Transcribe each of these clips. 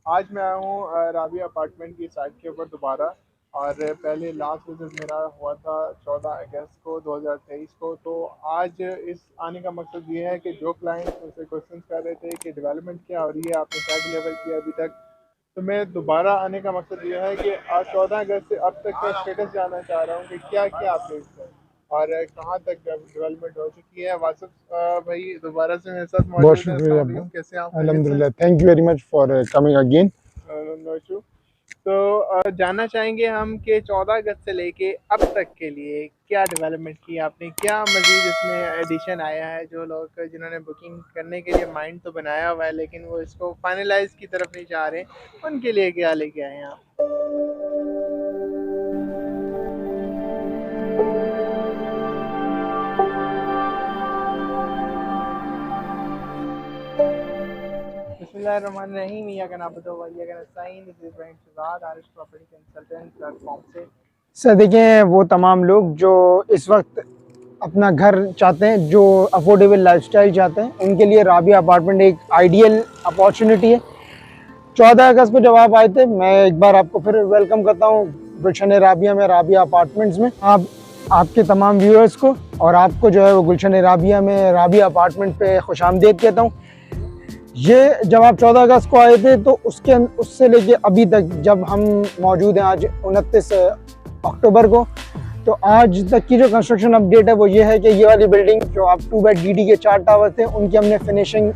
आज मैं आया हूँ राबिया अपार्टमेंट की साइट के ऊपर दोबारा। और पहले लास्ट विजिट मेरा हुआ था 14 अगस्त को 2023 को। तो आज इस आने का मकसद ये है कि जो क्लाइंट मुझसे क्वेश्चन कर रहे थे कि डेवलपमेंट क्या हो रही है, आपने क्या डिलीवर किया अभी तक, तो मैं दोबारा आने का मकसद ये है कि आज 14 अगस्त से अब तक का स्टेटस जानना चाह रहा हूँ कि क्या क्या अपडेट्स है और कहाँ तक डेवलपमेंट हो चुकी है। वासफ भाई दोबारा से मेरे साथ बहुत मौजूद है। शुक्रिया अस्सलाम अब्बा। वालेकुम, कैसे हैं आप? खैरियत से? अल्हम्दुलिल्लाह, thank you very much for coming again. No issue. तो जानना चाहेंगे हम कि 14 अगस्त से लेके अब तक के लिए क्या डेवलपमेंट की आपने, क्या मज़ीद इसमें एडिशन आया है। जो लोग जिन्होंने बुकिंग करने के लिए माइंड तो बनाया हुआ है लेकिन वो इसको फाइनलाइज की तरफ नहीं चाह रहे, उनके लिए क्या लेके आए हैं आप? बिस्मिल्लाहिर्रहमानिर्रहीम। इय्याका नअबुदु व इय्याका नस्तईन। This is Ibrahim Shahzad, Arish property consultant platform से। सर देखें, वो तमाम लोग जो इस वक्त अपना घर चाहते हैं, जो अफोर्डेबल लाइफस्टाइल चाहते हैं, उनके लिए राबिया अपार्टमेंट एक आइडियल अपॉर्चुनिटी है। 14 अगस्त को जब आप आए थे, मैं एक बार आपको फिर वेलकम करता हूँ गुलशन राबिया में, राबिया अपार्टमेंट्स में। आपके तमाम व्यूअर्स को और आपको जो है वो गुलशन राबिया में राबिया अपार्टमेंट पे खुशामदीद कहता हूँ। ये जब आप 14 अगस्त को आए थे तो उससे लेके अभी तक जब हम मौजूद हैं, आज 29 अक्टूबर को, तो आज तक की जो कंस्ट्रक्शन अपडेट है वो ये है कि ये वाली बिल्डिंग जो आप 2 बेड डीडी के 4 टावर थे, उनकी हमने फिनिशिंग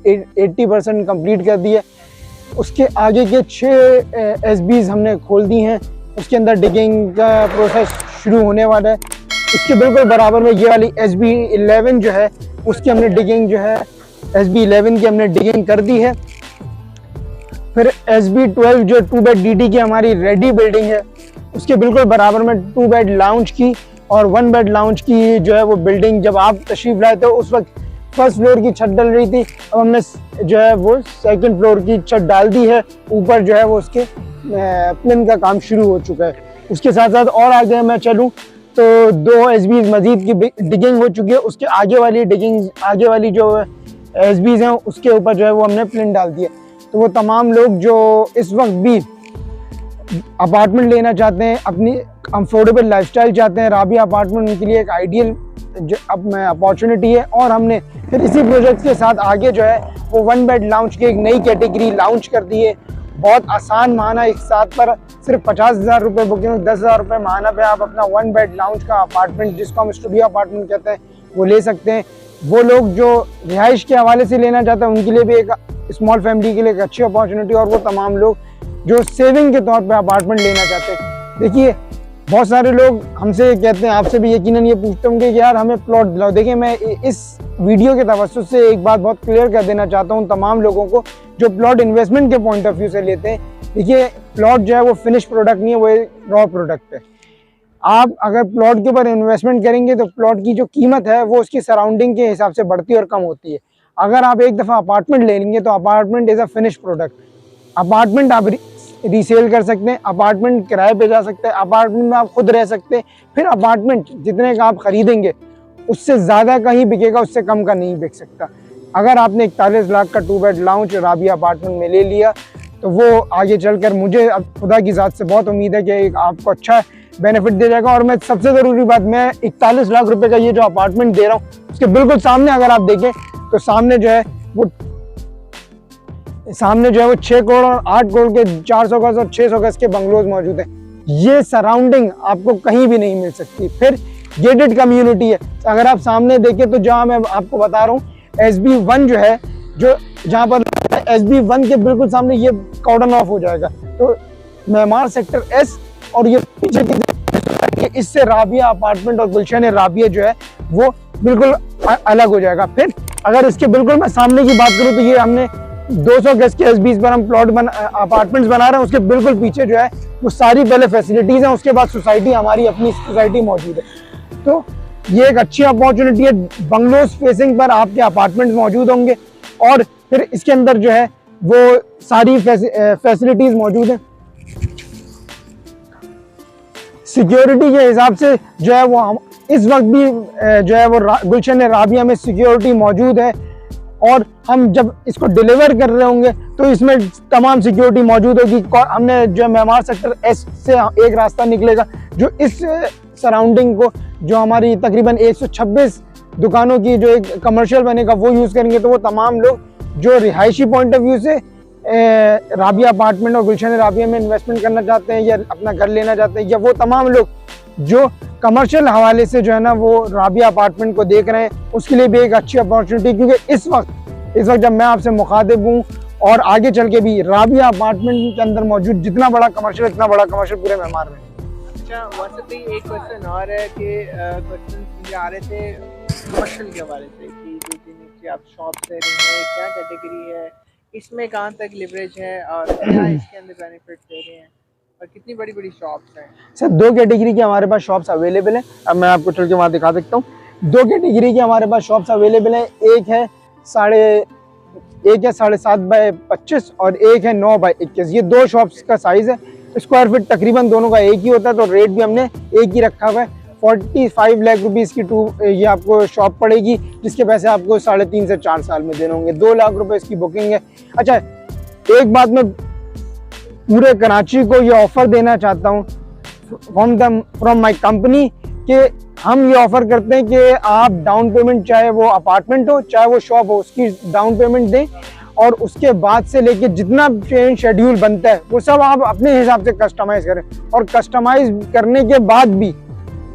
80% कंप्लीट कर दी है। उसके आगे के 6 SBs हमने खोल दी हैं, उसके अंदर डिगिंग का प्रोसेस शुरू होने वाला है। इसके बिल्कुल बराबर में ये वाली SB 11 जो है, उसकी हमने डिगिंग जो है SB 11 की हमने डिगिंग कर दी है। फिर SB 12 जो 2 बेड DD की हमारी रेडी बिल्डिंग है, उसके बिल्कुल बराबर में 2 बेड लाउंज की और 1 बेड लाउंज की जो है वो बिल्डिंग, जब आप तशरीफ लाए थे उस वक्त फर्स्ट फ्लोर की छत डल रही थी, अब हमने जो है वो सेकंड फ्लोर की छत डाल दी है। ऊपर जो है वो उसके प्लिन का काम शुरू हो चुका है। उसके साथ साथ और आगे मैं चलूँ तो 2 SBs मजीद की डिगिंग हो चुकी है। उसके आगे वाली डिगिंग, आगे वाली जो SBs हैं उसके ऊपर जो है वो हमने प्लिन डाल दिया। तो वो तमाम लोग जो इस वक्त भी अपार्टमेंट लेना चाहते हैं, अपनी अफोर्डेबल लाइफस्टाइल चाहते हैं, राबिया अपार्टमेंट उनके लिए एक आइडियल अपॉर्चुनिटी है। और हमने फिर इसी प्रोजेक्ट के साथ आगे जो है वो 1 बेड लाउंज की एक नई कैटेगरी लॉन्च कर दी है। बहुत आसान माहाना एक साथ पर सिर्फ 50,000 रुपये बुकिंग, 10,000 रुपये माहाना पे आप अपना 1 बेड लाउंज का अपार्टमेंट, जिसको हम स्टूडियो अपार्टमेंट कहते हैं, वो ले सकते हैं। वो लोग जो रिहाइश के हवाले से लेना चाहते हैं उनके लिए भी एक स्मॉल फैमिली के लिए एक अच्छी अपॉर्चुनिटी। और वो तमाम लोग जो सेविंग के तौर पे अपार्टमेंट लेना चाहते हैं। देखिए, बहुत सारे लोग हमसे कहते हैं, आपसे भी यकीनन ये पूछते होंगे कि यार हमें प्लॉट दिलाओ। देखिए, मैं इस वीडियो के तवज्जुह से एक बात बहुत क्लियर कर देना चाहता हूँ तमाम लोगों को जो प्लॉट इन्वेस्टमेंट के पॉइंट ऑफ व्यू से लेते हैं। देखिए, प्लॉट जो है वो फिनिश प्रोडक्ट नहीं है, वो रॉ प्रोडक्ट है। आप अगर प्लॉट के ऊपर इन्वेस्टमेंट करेंगे तो प्लॉट की जो कीमत है वो उसकी सराउंडिंग के हिसाब से बढ़ती और कम होती है। अगर आप एक दफ़ा अपार्टमेंट ले लेंगे तो apartment is a finish product. Apartment आप रीसेल कर सकते हैं, अपार्टमेंट किराए पे जा सकते हैं, अपार्टमेंट में आप खुद रह सकते हैं। फिर अपार्टमेंट जितने का आप खरीदेंगे उससे ज़्यादा का ही बिकेगा, उससे कम का नहीं बिक सकता। अगर आपने 41 लाख का 2 बेड लाउंज राबिया अपार्टमेंट में ले लिया तो वो आगे चलकर, मुझे अब खुदा की ज़ात से बहुत उम्मीद है कि आपको अच्छा बेनिफिट दे जाएगा। और मैं सबसे ज़रूरी बात, मैं 41 लाख रुपए का ये जो अपार्टमेंट दे रहा हूँ उसके बिल्कुल सामने अगर आप देखें तो सामने जो है वो 6 करोड़ और 8 करोड़ के 400 गज और 600 गज के बंगलोज मौजूद हैं। ये सराउंडिंग आपको कहीं भी नहीं मिल सकती। फिर गेटेड कम्युनिटी है। अगर आप सामने देखें तो जहां मैं आपको बता रहा हूँ SB 1 जो है, जो जहां पर SB 1 के बिल्कुल सामने ये कॉर्डन ऑफ हो जाएगा तो मेमार सेक्टर S और ये पीछे की इससे राबिया अपार्टमेंट और गुलशन राबिया जो है वो बिल्कुल अलग हो जाएगा। फिर अगर इसके बिल्कुल मैं सामने की बात करूं तो ये हमने 200 गज के SBs पर हम अपार्टमेंट्स बना रहे हैं। उसके बिल्कुल पीछे जो है वो सारी पहले फैसिलिटीज हैं, उसके बाद सोसाइटी, हमारी अपनी सोसाइटी मौजूद है। तो ये एक अच्छी अपॉर्चुनिटी है। बंगलोज फेसिंग पर आपके अपार्टमेंट्स मौजूद होंगे और फिर इसके अंदर जो है वो सारी फैसिलिटीज मौजूद है। सिक्योरिटी के हिसाब से जो है वो हम इस वक्त भी जो है वो गुलशन राबिया में सिक्योरिटी मौजूद है। और हम जब इसको डिलीवर कर रहे होंगे तो इसमें तमाम सिक्योरिटी मौजूद होगी। हमने जो मेमार सेक्टर एस से एक रास्ता निकलेगा जो इस सराउंडिंग को, जो हमारी तकरीबन 126 दुकानों की जो एक कमर्शियल बनेगा वो यूज़ करेंगे। तो वो तमाम लोग जो रिहायशी पॉइंट ऑफ व्यू से राबिया अपार्टमेंट और गुलशन राबिया में इन्वेस्टमेंट करना चाहते हैं या अपना घर लेना चाहते हैं, या वो तमाम लोग जो कमर्शियल हवाले से जो है ना वो राबिया अपार्टमेंट को देख रहे हैं, उसके लिए भी एक अच्छी अपॉर्चुनिटी। क्योंकि इस वक्त जब मैं आपसे मुखातिब हूँ और आगे चल के भी राबिया अपार्टमेंट के अंदर मौजूद जितना बड़ा कमर्शियल, इतना बड़ा कमर्शियल पूरे मेमार में। अच्छा, वैसे एक क्वेश्चन और है कि क्वेश्चन मुझे आ रहे थे कमर्शियल के हवाले से कि जो नीचे आप शॉप दे रहे हैं, क्या कैटेगरी है, इसमें कहाँ तक लिवरेज है और क्या इसके अंदर बेनिफिट दे रहे हैं और कितनी बड़ी बड़ी शॉप्स हैं? सर 2 कैटेगरी की हमारे पास शॉप्स अवेलेबल हैं। अब मैं आपको चल के वहाँ दिखा सकता हूँ। 2 कैटेगरी की हमारे पास शॉप्स अवेलेबल हैं। एक है 7.5 बाय 25 और एक है 9 बाय 21। ये 2 शॉप्स का साइज है। स्क्वायर फीट तकरीबन दोनों का एक ही होता है, तो रेट भी हमने एक ही रखा हुआ है। 45 लाख रुपीज़ की ये आपको शॉप पड़ेगी, जिसके पैसे आपको 3.5 से 4 साल में देने होंगे। 2 लाख रुपए इसकी बुकिंग है। अच्छा, एक बात मैं पूरे कराची को ये ऑफर देना चाहता हूँ फ्रॉम माय कंपनी कि हम ये ऑफर करते हैं कि आप डाउन पेमेंट, चाहे वो अपार्टमेंट हो चाहे वो शॉप हो, उसकी डाउन पेमेंट दें और उसके बाद से लेके जितना पेमेंट शेड्यूल बनता है वो सब आप अपने हिसाब से कस्टमाइज करें, और कस्टमाइज करने के बाद भी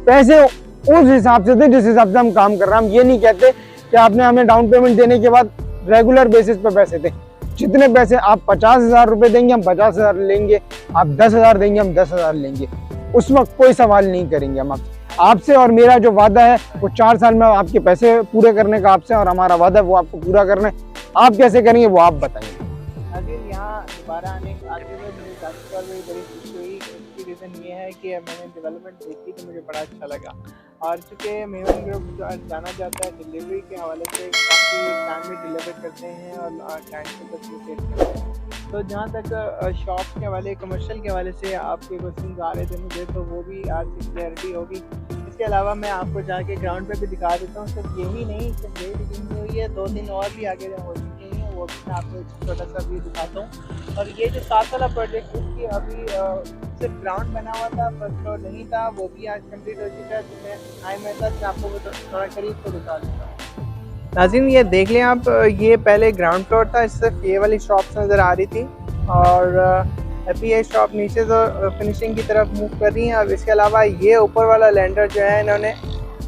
पैसे उस हिसाब से दें जिस हिसाब से हम काम कर रहे हैं। हम ये नहीं कहते कि आपने हमें डाउन पेमेंट देने के बाद रेगुलर बेसिस पे पैसे दें। जितने पैसे आप 50,000 रुपए देंगे हम 50,000 लेंगे, आप 10,000 देंगे हम 10,000 लेंगे। उस वक्त कोई सवाल नहीं करेंगे हम आपसे। और मेरा जो वादा है वो 4 साल में आपके पैसे पूरे करने का आपसे, और हमारा वादा है वो आपको पूरा करना है। आप कैसे करेंगे वो आप बताएंगे। अगर यहाँ दोबारा आने आते हुए मुझे जाती और मेरी बड़ी खुशी हुई। इसकी रीज़न ये है कि मैंने डेवलपमेंट देखी तो मुझे बड़ा अच्छा लगा, और चूँकि मेमन ग्रुप जाना जाता है डिलीवरी के हवाले से काफ़ी टाइम में डिलीवर करते हैं और टाइम से फैसिलिटेट करते हैं। तो जहाँ तक शॉप के हवाले, कमर्शियल के हवाले से आपके क्वेश्चन आ रहे थे मुझे, तो वो भी आज से क्लियरिटी होगी। इसके अलावा मैं आपको जाके ग्राउंड पे भी दिखा देता हूँ। सिर्फ यही नहीं, सिर्फ ये बिल्डिंग हुई है, 2-3 और भी आगे हो चुकी हैं, वो भी मैं आपको एक छोटा सा व्यू दिखाता हूँ। और ये जो 7 वाला प्रोजेक्ट, इसकी अभी सिर्फ ग्राउंड बना हुआ था, फर्स्ट फ्लोर नहीं था, वो भी आज कंप्लीट हो चुका है। तो मैं आपको वो थोड़ा करीब से दिखा देता हूँ। नाज़रीन, ये देख लें आप, ये पहले ग्राउंड फ्लोर था, सिर्फ ये वाली शॉप्स नज़र आ रही थी, और अभी ये शॉप नीचे तो फिनिशिंग की तरफ मूव कर रही हैं। अब इसके अलावा ये ऊपर वाला लैंडर जो है, इन्होंने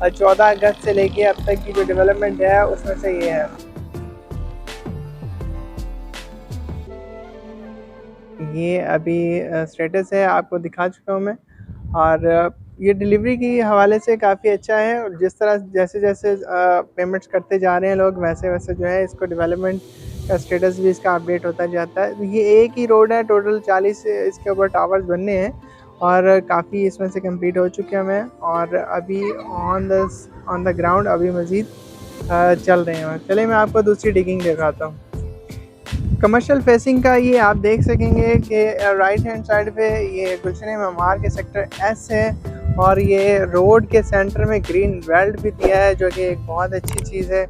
14 अगस्त से लेके अब तक की जो डेवलपमेंट है उसमें से ये है। ये अभी स्टेटस है, आपको दिखा चुका हूँ मैं। और ये डिलीवरी की हवाले से काफ़ी अच्छा है, और जिस तरह जैसे जैसे पेमेंट्स करते जा रहे हैं लोग, वैसे वैसे जो है इसको डेवलपमेंट का स्टेटस भी इसका अपडेट होता जाता है। ये एक ही रोड है, टोटल 40 इसके ऊपर टावर्स बनने हैं, और काफ़ी इसमें से कंप्लीट हो चुके हैं। और अभी ऑन द ग्राउंड अभी मज़ीद चल रहे हैं। चलिए मैं आपको दूसरी डिगिंग दिखाता हूँ। कमर्शियल फेसिंग का ये आप देख सकेंगे कि राइट हैंड साइड पे ये गुलशन मेमार के सेक्टर एस है, और ये रोड के सेंटर में ग्रीन बेल्ट भी दिया है, जो कि एक बहुत अच्छी चीज़ है।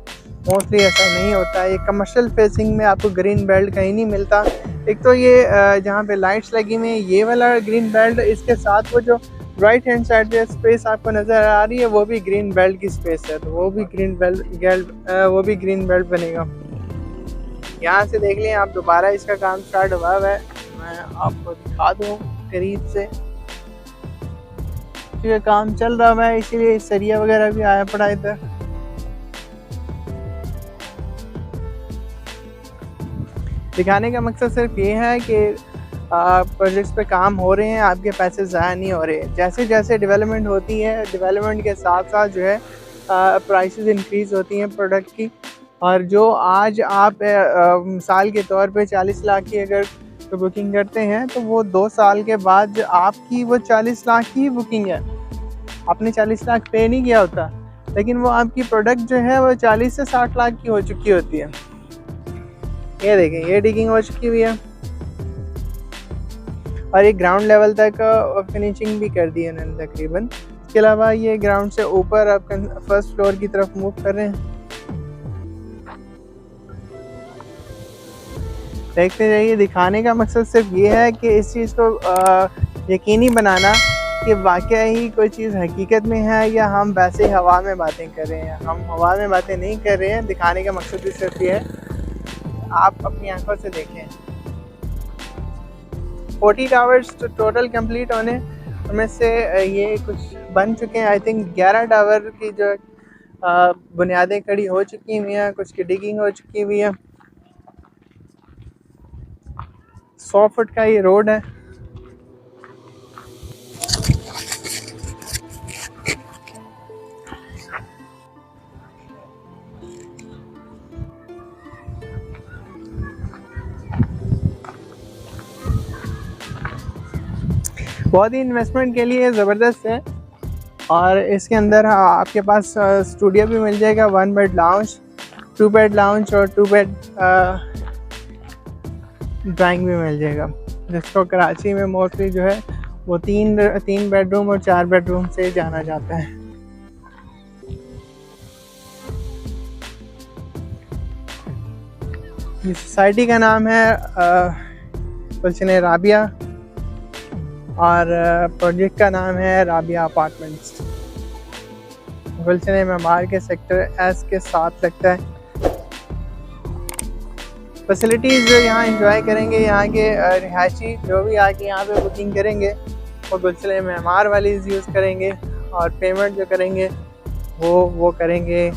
मोस्टली ऐसा नहीं होता है, ये कमर्शियल फेसिंग में आपको ग्रीन बेल्ट कहीं नहीं मिलता। एक तो ये जहाँ पे लाइट्स लगी हुई हैं, ये वाला ग्रीन बेल्ट, इसके साथ वो जो राइट हैंड साइड पे स्पेस आपको नज़र आ रही है वो भी ग्रीन बेल्ट की स्पेस है, तो वो भी ग्रीन बेल्ट बनेगा। यहाँ से देख लें आप, दोबारा इसका काम स्टार्ट हुआ है। मैं आपको दिखा दूँ करीब से, क्योंकि काम चल रहा है इसीलिए सरिया वगैरह भी आया पड़ा इधर। दिखाने का मकसद सिर्फ ये है कि प्रोजेक्ट्स पे काम हो रहे हैं, आपके पैसे ज़ाया नहीं हो रहे। जैसे जैसे डेवलपमेंट होती है, डेवलपमेंट के साथ साथ जो है प्राइसेस इंक्रीज़ होती हैं प्रोडक्ट की। और जो आज आप मिसाल के तौर पे 40 लाख की अगर तो बुकिंग करते हैं, तो वो 2 साल के बाद आपकी वो 40 लाख की बुकिंग है। आपने 40 लाख पे नहीं किया होता, लेकिन वो आपकी प्रोडक्ट जो है वो 40 से 60 लाख की हो चुकी होती है। ये देखें, ये डिगिंग हो चुकी हुई है, और ये ग्राउंड लेवल तक फिनिशिंग भी कर दी है उन्होंने तकरीबन। इसके अलावा ये ग्राउंड से ऊपर आप फर्स्ट फ्लोर की तरफ मूव कर रहे हैं। देखते जाइए। दिखाने का मकसद सिर्फ ये है कि इस चीज़ को यकीनी बनाना कि वाकई ही कोई चीज़ हकीकत में है या हम वैसे ही हवा में बातें कर रहे हैं। हम हवा में बातें नहीं कर रहे हैं। दिखाने का मकसद भी सिर्फ ये है, आप अपनी आंखों से देखें। 40 टावर्स टोटल कंप्लीट होने, उनमें से ये कुछ बन चुके हैं। आई थिंक 11 टावर की जो बुनियादें खड़ी हो चुकी हुई हैं, कुछ की डिगिंग हो चुकी हुई है। 100 फुट का ये रोड है। बहुत ही इन्वेस्टमेंट के लिए ज़बरदस्त है। और इसके अंदर आपके पास स्टूडियो भी मिल जाएगा, 1 बेड लाउंज, 2 बेड लाउंज और 2 बेड ड्राइंग भी मिल जाएगा, जिसको कराची में मोस्टली जो है वो 3 बेडरूम और 4 बेडरूम से जाना जाता है। ये सोसाइटी का नाम है गुलशन राबिया और प्रोजेक्ट का नाम है राबिया अपार्टमेंट्स। गुलशन मेमार के सेक्टर एस के साथ लगता है। फैसिलिटीज़ जो यहाँ इंजॉय करेंगे, यहाँ के रिहायशी जो भी आके यहाँ पे बुकिंग करेंगे वो गुलशन मेमार वाली यूज़ करेंगे, और पेमेंट जो करेंगे वो करेंगे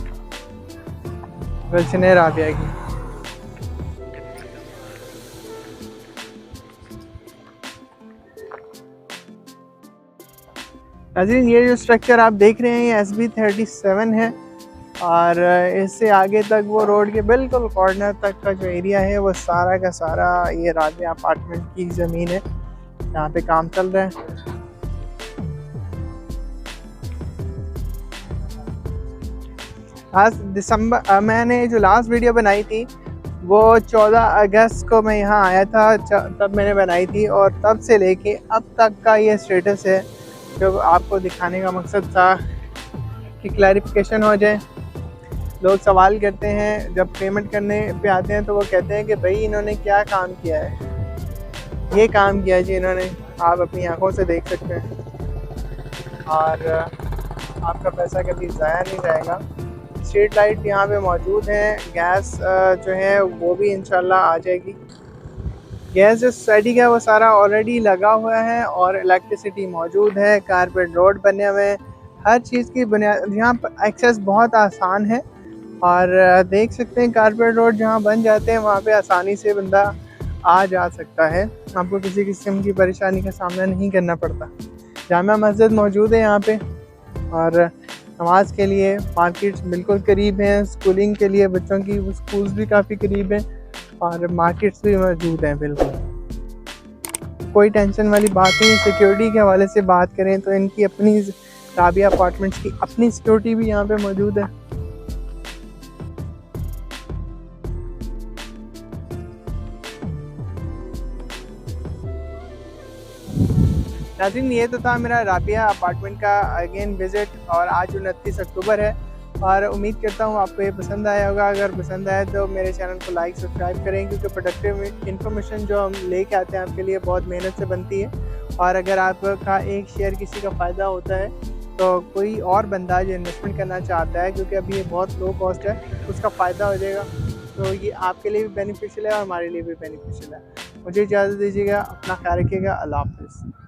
गुलशन राबिया की। नाज़रीन, ये जो स्ट्रक्चर आप देख रहे हैं ये SB37 है, और इससे आगे तक वो रोड के बिल्कुल कॉर्नर तक का जो एरिया है वो सारा का सारा ये राबिया अपार्टमेंट की ज़मीन है। यहाँ पे काम चल रहा है। आज दिसंबर मैंने जो लास्ट वीडियो बनाई थी वो 14 अगस्त को मैं यहाँ आया था, तब मैंने बनाई थी, और तब से लेके अब तक का ये स्टेटस है जो आपको दिखाने का मकसद था कि क्लैरिफिकेशन हो जाए। लोग सवाल करते हैं, जब पेमेंट करने पे आते हैं तो वो कहते हैं कि भाई इन्होंने क्या काम किया है। ये काम किया है जी इन्होंने, आप अपनी आंखों से देख सकते हैं, और आपका पैसा कभी ज़ाया नहीं जाएगा। स्ट्रीट लाइट यहाँ पे मौजूद हैं। गैस जो है वो भी इंशाल्लाह आ जाएगी। गैस जो सोसाइटी का वो सारा ऑलरेडी लगा हुआ है, और इलेक्ट्रिसिटी मौजूद है। कारपेट रोड बने हुए हैं। हर चीज़ की बुनियाद, यहाँ पर एक्सेस बहुत आसान है, और देख सकते हैं कारपेट रोड जहाँ बन जाते हैं वहाँ पे आसानी से बंदा आ जा सकता है। आपको किसी किस्म की परेशानी का सामना नहीं करना पड़ता। जामा मस्जिद मौजूद है यहाँ पे, और नमाज के लिए मार्केट्स बिल्कुल करीब हैं। स्कूलिंग के लिए बच्चों की स्कूल्स भी काफ़ी करीब हैं, और मार्केट्स भी मौजूद हैं। बिल्कुल कोई टेंशन वाली बात नहीं। सिक्योरिटी के हवाले से बात करें तो इनकी अपनी राबिया अपार्टमेंट्स की अपनी सिक्योरिटी भी यहाँ पे मौजूद है। नाज़रीन, ये तो था मेरा राबिया अपार्टमेंट का अगेन विज़िट, और आज 29 अक्टूबर है, और उम्मीद करता हूँ आपको ये पसंद आया होगा। अगर पसंद आया तो मेरे चैनल को लाइक सब्सक्राइब करें, क्योंकि प्रोडक्टिव इन्फॉर्मेशन जो हम लेके आते हैं आपके लिए बहुत मेहनत से बनती है। और अगर आपका एक शेयर किसी का फ़ायदा होता है तो कोई और बंदा जो इन्वेस्टमेंट करना चाहता है, क्योंकि अभी ये बहुत लो कॉस्ट है, उसका फ़ायदा हो जाएगा। तो ये आपके लिए भी बेनिफिशियल है और हमारे लिए भी बेनिफिशियल है। मुझे इजाज़त दीजिएगा। अपना ख्याल रखिएगा। अल्लाह हाफ़िज़।